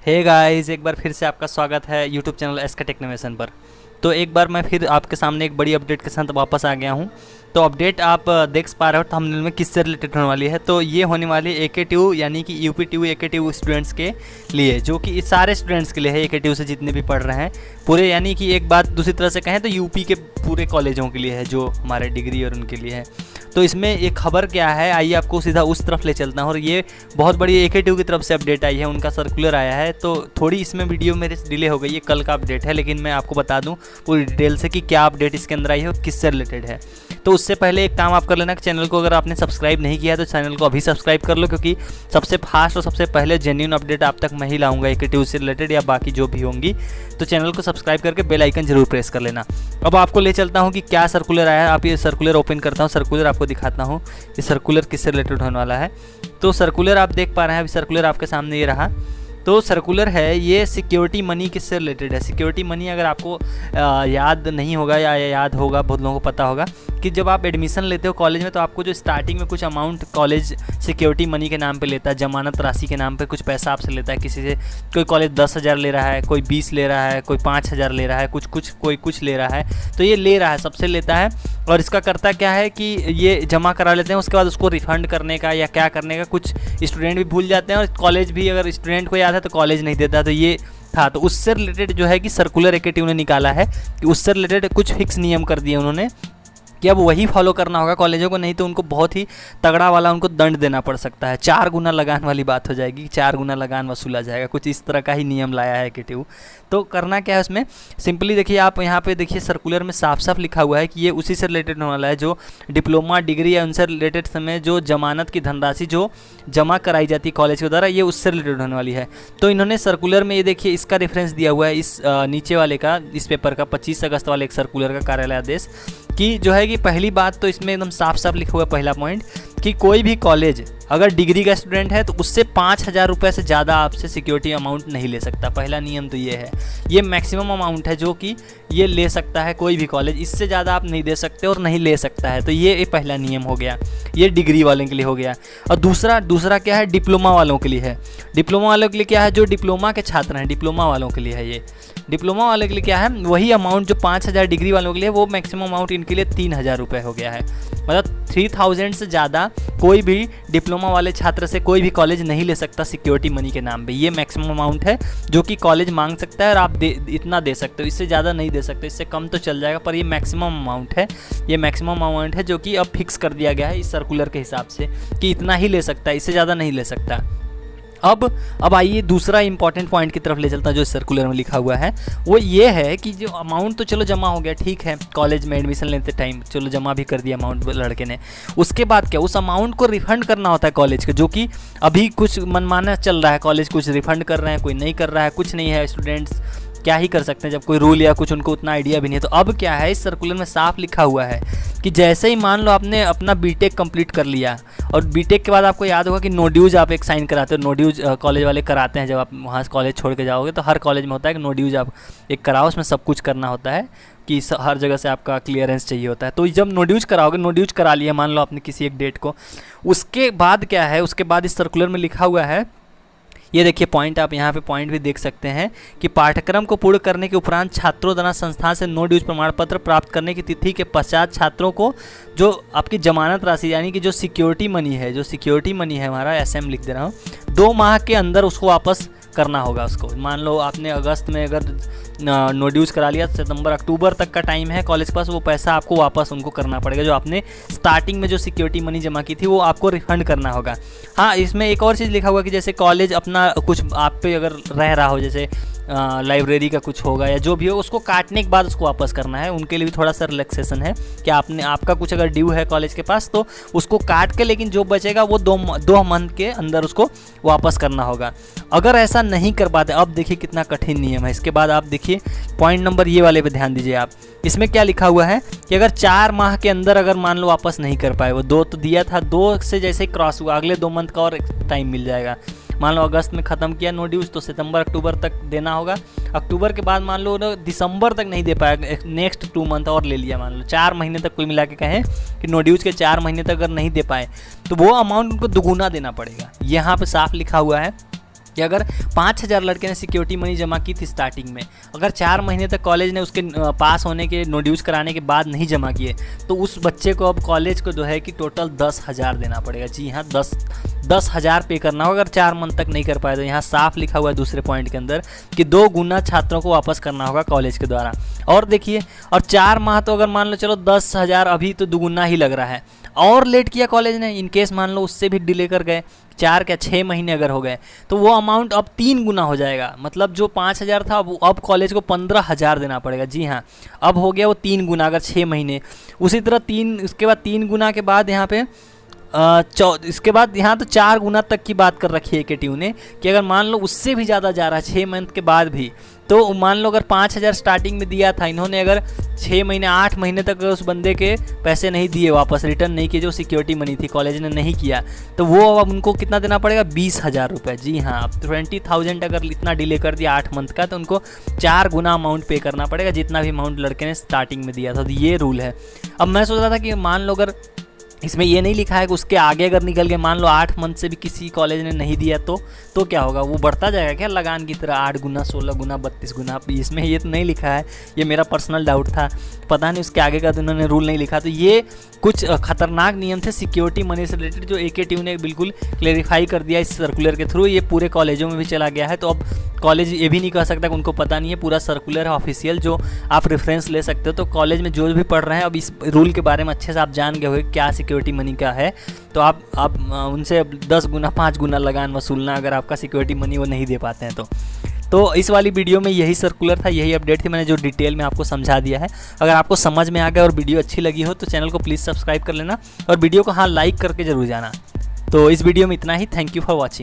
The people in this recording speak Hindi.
हे गाइस, एक बार फिर से आपका स्वागत है यूट्यूब चैनल एसके टेक्नोवेशन पर। तो एक बार मैं फिर आपके सामने एक बड़ी अपडेट के साथ वापस आ गया हूं। तो अपडेट आप देख पा रहे हो थंबनेल में किससे रिलेटेड होने वाली है। तो ये होने वाली AKTU यानी कि UPTU AKTU स्टूडेंट्स के लिए, जो कि इस सारे स्टूडेंट्स के लिए है, AKTU से जितने भी पढ़ रहे हैं पूरे। यानी कि एक बात दूसरी तरह से कहें तो यूपी के पूरे कॉलेजों के लिए है, जो हमारे डिग्री और उनके लिए है। तो इसमें एक खबर क्या है, आइए आपको सीधा उस तरफ ले चलता हूँ। और ये बहुत बड़ी AKTU की तरफ से अपडेट आई है, उनका सर्कुलर आया है। तो थोड़ी इसमें वीडियो मेरे डिले हो गई है, कल का अपडेट है, लेकिन मैं आपको बता दूं पूरी डिटेल से कि क्या अपडेट इसके अंदर आई है और किससे रिलेटेड है। तो उससे पहले एक काम आप कर लेना कि चैनल को अगर आपने सब्सक्राइब नहीं किया है तो चैनल को अभी सब्सक्राइब कर लो, क्योंकि सबसे फास्ट और सबसे पहले जेन्युइन अपडेट आप तक मैं ही लाऊंगा AKTU से रिलेटेड या बाकी जो भी होंगी। तो चैनल को सब्सक्राइब करके बेल आइकन जरूर प्रेस कर लेना। अब आपको ले चलता हूँ कि क्या सर्कुलर आया है। आप ये सर्कुलर ओपन करता हूँ, सर्कुलर आपको दिखाता हूँ ये सर्कुलर किससे रिलेटेड होने वाला है। तो सर्कुलर आप देख पा रहे हैं, अभी सर्कुलर आपके सामने ये रहा। तो सर्कुलर है ये सिक्योरिटी मनी किससे रिलेटेड है। सिक्योरिटी मनी अगर आपको याद नहीं होगा या याद होगा, बहुत लोगों को पता होगा कि जब आप एडमिशन लेते हो कॉलेज में तो आपको जो स्टार्टिंग में कुछ अमाउंट कॉलेज सिक्योरिटी मनी के नाम पे लेता है, जमानत राशि के नाम पे कुछ पैसा आपसे लेता है किसी से। कोई कॉलेज 10,000 ले रहा है, कोई 20 ले रहा है, कोई 5,000 ले रहा है, कोई कुछ ले रहा है। तो ये ले रहा है, सबसे लेता है। और इसका करता क्या है कि ये जमा करा लेते हैं, उसके बाद उसको रिफंड करने का या क्या करने का कुछ स्टूडेंट भी भूल जाते हैं, और कॉलेज भी अगर स्टूडेंट को याद है तो कॉलेज नहीं देता। तो ये था, तो उससे रिलेटेड जो है कि सर्कुलर AKTU ने निकाला है कि उससे रिलेटेड कुछ फिक्स नियम कर दिए उन्होंने कि अब वही फॉलो करना होगा कॉलेजों को, नहीं तो उनको बहुत ही तगड़ा वाला उनको दंड देना पड़ सकता है। 4 गुना लगान वाली बात हो जाएगी, 4 गुना लगान वसूला जाएगा, कुछ इस तरह का ही नियम लाया है AKTU। तो करना क्या है उसमें, सिंपली देखिए, आप यहाँ पे देखिए सर्कुलर में साफ साफ लिखा हुआ है कि ये उसी से रिलेटेड होने वाला है जो डिप्लोमा डिग्री या उनसे रिलेटेड समय जो जमानत की धनराशि जो जमा कराई जाती है कॉलेज के द्वारा, ये उससे रिलेटेड होने वाली है। तो इन्होंने सर्कुलर में ये देखिए इसका रेफरेंस दिया हुआ है, इस नीचे वाले का, इस पेपर का 25 अगस्त वाले एक सर्कुलर का कार्यालय आदेश कि जो है कि पहली बात तो इसमें एकदम साफ साफ लिखा हुआ है, पहला पॉइंट कि कोई भी कॉलेज अगर डिग्री का स्टूडेंट है तो उससे 5,000 रुपये से ज़्यादा आपसे सिक्योरिटी अमाउंट नहीं ले सकता। पहला नियम तो ये है, ये मैक्सिमम अमाउंट है जो कि ये ले सकता है कोई भी कॉलेज, इससे ज़्यादा आप नहीं दे सकते और नहीं ले सकता है। तो ये पहला नियम हो गया, ये डिग्री वालों के लिए हो गया। और दूसरा क्या है, डिप्लोमा वालों के लिए है। डिप्लोमा वालों के लिए क्या है, जो डिप्लोमा के छात्र हैं डिप्लोमा वालों के लिए है। ये डिप्लोमा वालों के लिए क्या है, वही अमाउंट जो 5,000 डिग्री वालों के लिए, वो मैक्सिमम अमाउंट इनके लिए 3,000 रुपये हो गया है। मतलब 3,000 से ज़्यादा कोई भी डिप्लोमा वाले छात्र से कोई भी कॉलेज नहीं ले सकता सिक्योरिटी मनी के नाम पे। ये मैक्सिमम अमाउंट है जो कि कॉलेज मांग सकता है और आप इतना दे सकते हो, इससे ज़्यादा नहीं दे सकते, इससे कम तो चल जाएगा, पर ये मैक्सिमम अमाउंट है। ये मैक्सिमम अमाउंट है जो कि अब फिक्स कर दिया गया है इस सर्कुलर के हिसाब से कि इतना ही ले सकता है, इससे ज़्यादा नहीं ले सकता। अब आइए दूसरा इंपॉर्टेंट पॉइंट की तरफ ले चलता है जो सर्कुलर में लिखा हुआ है, वो ये है कि जो अमाउंट तो चलो जमा हो गया, ठीक है, कॉलेज में एडमिशन लेते टाइम चलो जमा भी कर दिया अमाउंट लड़के ने। उसके बाद क्या, उस अमाउंट को रिफंड करना होता है कॉलेज का, जो कि अभी कुछ मनमाना चल रहा है, कॉलेज कुछ रिफंड कर रहे हैं, कोई नहीं कर रहा है, कुछ नहीं है। स्टूडेंट्स क्या ही कर सकते हैं जब कोई रूल या कुछ उनको उतना आइडिया भी नहीं है। तो अब क्या है, इस सर्कुलर में साफ लिखा हुआ है कि जैसे ही मान लो आपने अपना बीटेक कंप्लीट कर लिया और बीटेक के बाद आपको याद होगा कि नो ड्यूज आप एक साइन कराते हो, नो ड्यूज कॉलेज वाले कराते हैं जब आप वहाँ कॉलेज छोड़ के जाओगे, तो हर कॉलेज में होता है कि नो ड्यूज आप एक कराओ, उसमें सब कुछ करना होता है कि हर जगह से आपका क्लियरेंस चाहिए होता है। तो जब नो ड्यूज कराओगे, नो ड्यूज करा लिया मान लो आपने किसी एक डेट को, उसके बाद क्या है, उसके बाद इस सर्कुलर में लिखा हुआ है, ये देखिए पॉइंट, आप यहाँ पे पॉइंट भी देख सकते हैं कि पाठ्यक्रम को पूर्ण करने के उपरांत छात्रों द्वारा संस्थान से नो ड्यूज प्रमाण पत्र प्राप्त करने की तिथि के पश्चात छात्रों को जो आपकी जमानत राशि यानी कि जो सिक्योरिटी मनी है, जो सिक्योरिटी मनी है हमारा, SM लिख दे रहा हूँ, 2 माह के अंदर उसको वापस करना होगा उसको। मान लो आपने अगस्त में अगर नो ड्यूज करा लिया, सितंबर अक्टूबर तक का टाइम है कॉलेज के पास, वो पैसा आपको वापस उनको करना पड़ेगा। जो आपने स्टार्टिंग में जो सिक्योरिटी मनी जमा की थी वो आपको रिफंड करना होगा। हाँ, इसमें एक और चीज़ लिखा हुआ है कि जैसे कॉलेज अपना कुछ आप पे अगर रह रहा हो, जैसे लाइब्रेरी का कुछ होगा या जो भी हो, उसको काटने के बाद उसको वापस करना है। उनके लिए भी थोड़ा सा रिलैक्सेशन है कि आपका कुछ अगर ड्यू है कॉलेज के पास तो उसको काट के, लेकिन जो बचेगा वो 2 मंथ के अंदर उसको वापस करना होगा। अगर ऐसा नहीं कर पाते, अब देखिए कितना कठिन नियम है। इसके बाद आप देखिए पॉइंट नंबर ये वाले पे ध्यान दीजिए आप, इसमें क्या लिखा हुआ है कि अगर 4 माह के अंदर अगर मान लो वापस नहीं कर पाए, वो 2 तो दिया था, 2 से जैसे क्क्रॉस हुआ अगले 2 मंथ का और टाइम मिल जाएगा। मान लो अगस्त में ख़त्म किया नो ड्यूज, तो सितंबर अक्टूबर तक देना होगा। अक्टूबर के बाद मान लो दिसंबर तक नहीं दे पाया, नेक्स्ट 2 मंथ और ले लिया, मान लो 4 महीने तक कोई मिला के कहें कि नो ड्यूज के 4 महीने तक अगर नहीं दे पाए तो वो अमाउंट उनको दुगुना देना पड़ेगा। यहाँ पे साफ लिखा हुआ है कि अगर 5,000 लड़के ने सिक्योरिटी मनी जमा की थी स्टार्टिंग में, अगर 4 महीने तक कॉलेज ने उसके पास होने के नोड्यूस कराने के बाद नहीं जमा किए, तो उस बच्चे को अब कॉलेज को जो है कि टोटल 10,000 देना पड़ेगा। जी हाँ, 10,000 पे करना होगा अगर 4 मंथ तक नहीं कर पाए तो। यहाँ साफ लिखा हुआ है दूसरे पॉइंट के अंदर कि 2 गुना छात्रों को वापस करना होगा कॉलेज के द्वारा। और देखिए, और 4 माह तो अगर मान लो चलो 10,000 अभी तो दुगुना ही लग रहा है, और लेट किया कॉलेज ने, इनकेस मान लो उससे भी डिले कर गए, 4 क्या 6 महीने अगर हो गए, तो वो अमाउंट अब 3 गुना हो जाएगा। मतलब जो 5,000 था अब कॉलेज को 15,000 देना पड़ेगा। जी हाँ, अब हो गया वो 3 गुना अगर 6 महीने। उसी तरह उसके बाद 3 गुना के बाद यहाँ पे इसके बाद यहाँ तो 4 गुना तक की बात कर रखी है केटीयू ने, कि अगर मान लो उससे भी ज़्यादा जा रहा है 6 मंथ के बाद भी, तो मान लो अगर 5,000 स्टार्टिंग में दिया था इन्होंने, अगर 6 महीने 8 महीने तक उस बंदे के पैसे नहीं दिए, वापस रिटर्न नहीं किए, जो सिक्योरिटी मनी थी कॉलेज ने नहीं किया, तो वो अब उनको कितना देना पड़ेगा? 20,000 रुपये। जी हाँ, अब 20,000 अगर इतना डिले कर दिया 8 मंथ का, तो उनको 4 गुना अमाउंट पे करना पड़ेगा जितना भी अमाउंट लड़के ने स्टार्टिंग में दिया था। तो ये रूल है। अब मैं सोच रहा था कि मान लो अगर इसमें ये नहीं लिखा है कि उसके आगे अगर निकल गए, मान लो 8 मंथ से भी किसी कॉलेज ने नहीं दिया, तो क्या होगा? वो बढ़ता जाएगा क्या लगान की तरह, 8 गुना, 16 गुना, 32 गुना? इसमें ये तो नहीं लिखा है, ये मेरा पर्सनल डाउट था, पता नहीं उसके आगे का तो उन्होंने रूल नहीं लिखा। तो ये कुछ खतरनाक नियम थे सिक्योरिटी मनी से रिलेटेड, जो AKTU ने बिल्कुल क्लेरिफाई कर दिया इस सर्कुलर के थ्रू। ये पूरे कॉलेजों में भी चला गया है, तो अब कॉलेज ये भी नहीं कह सकता कि उनको पता नहीं है। पूरा सर्कुलर है ऑफिशियल, जो आप रेफरेंस ले सकते हो। तो कॉलेज में जो भी पढ़ रहे हैं अब इस रूल के बारे में अच्छे से आप जान गए हो क्या सिक्योरिटी मनी का है, तो आप उनसे 10 गुना 5 गुना लगान वसूलना अगर आपका सिक्योरिटी मनी वो नहीं दे पाते हैं तो इस वाली वीडियो में यही सर्कुलर था, यही अपडेट थी, मैंने जो डिटेल में आपको समझा दिया है। अगर आपको समझ में आ गया और वीडियो अच्छी लगी हो तो चैनल को प्लीज़ सब्सक्राइब कर लेना, और वीडियो को हाँ लाइक करके जरूर जाना। तो इस वीडियो में इतना ही। Thank you for watching.